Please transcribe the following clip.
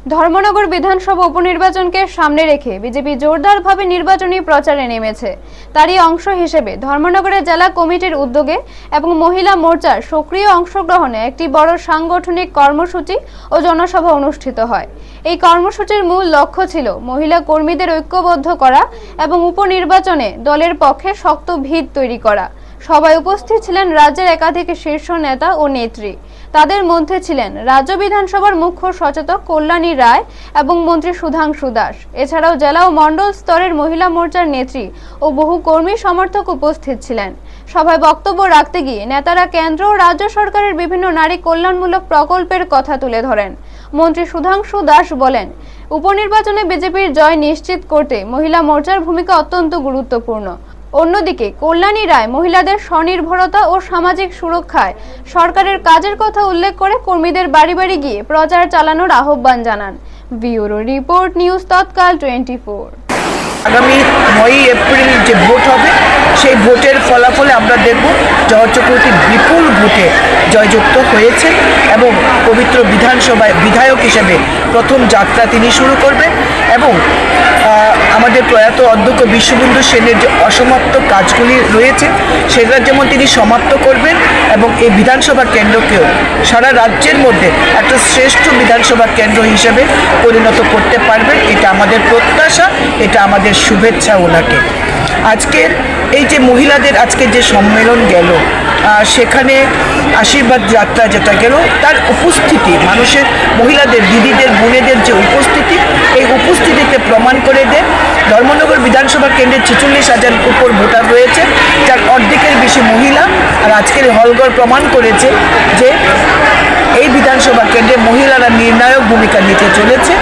ধর্মনগর বিধানসভা উপনির্বাচনকে সামনে রেখে বিজেপি জোরদারভাবে নির্বাচনী প্রচারে নেমেছে। তারই অংশ হিসেবে ধর্মনগরের জেলা কমিটির উদ্যোগে এবং মহিলা মোর্চার সক্রিয় অংশগ্রহণে একটি বড় সাংগঠনিক কর্মসূচি ও জনসভা অনুষ্ঠিত হয়। এই কর্মসূচির মূল লক্ষ্য ছিল মহিলা কর্মীদের ঐক্যবদ্ধ করা এবং উপনির্বাচনে দলের পক্ষে শক্ত ভিত তৈরি করা। সভায় উপস্থিত ছিলেন রাজ্যের একাধিক শীর্ষ নেতা ও নেত্রী। তাদের মধ্যে ছিলেন রাজ্য বিধানসভার মুখ্য সচেতক কল্যাণী রায় এবং মন্ত্রী সুধাংশু দাস। এছাড়াও জেলা ও মণ্ডল স্তরের মহিলা মোর্চার নেত্রী ও বহু কর্মী সমর্থক উপস্থিত ছিলেন। সভায় বক্তব্য রাখতে গিয়ে নেতারা কেন্দ্র ও রাজ্য সরকারের বিভিন্ন নারী কল্যাণমূলক প্রকল্পের কথা তুলে ধরেন। মন্ত্রী সুধাংশু দাস বলেন, উপনির্বাচনে বিজেপির জয় নিশ্চিত করতে মহিলা মোর্চার ভূমিকা অত্যন্ত গুরুত্বপূর্ণ। অন্যদিকে কল্যাণী রায় মহিলাদের স্বনির্ভরতা ও সামাজিক সুরক্ষায় সরকারের কাজের কথা উল্লেখ করে কর্মীদের বাড়ি বাড়ি গিয়ে প্রচার চালানোর আহ্বান জানান। ব্যুরো রিপোর্ট, নিউজ তৎকাল 24। আগামী 9 এপ্রিল যে ভোট হবে সেই ভোটের ফলাফলে আমরা দেখব জওহর চক্রবর্তী বিপুল ভোটে জয়যুক্ত হয়েছে এবং পবিত্র বিধানসভায় বিধায়ক হিসেবে প্রথম যাত্রা তিনি শুরু করবেন এবং আমাদের প্রয়াত অধ্যক্ষ বিশ্ববন্ধু সেনের যে অসমাপ্ত কাজগুলি রয়েছে সেটা যেমন তিনি সমাপ্ত করবেন এবং এই বিধানসভা কেন্দ্রকেও সারা রাজ্যের মধ্যে একটা শ্রেষ্ঠ বিধানসভা কেন্দ্র হিসেবে পরিণত করতে পারবেন। এটা আমাদের প্রত্যাশা, এটা আমাদের শুভেচ্ছা ওনাকে। আজকের এই যে মহিলাদের আজকে যে সম্মেলন গেল সেখানে আশীর্বাদ যাত্রা যেটা গেল তার উপস্থিতি মানুষের মহিলাদের দিদিদের বোনেদের যে উপস্থিতি এই উপস্থিতিতে প্রমাণ করে দেয় ধর্মনগর বিধানসভা কেন্দ্রে 46,000 উপর ভোটার রয়েছে, যার অর্ধেকের বেশি মহিলা। আর আজকের হলঘর প্রমাণ করেছে যে এই বিধানসভা কেন্দ্রে মহিলারা নির্ণায়ক ভূমিকা নিতে চলেছে।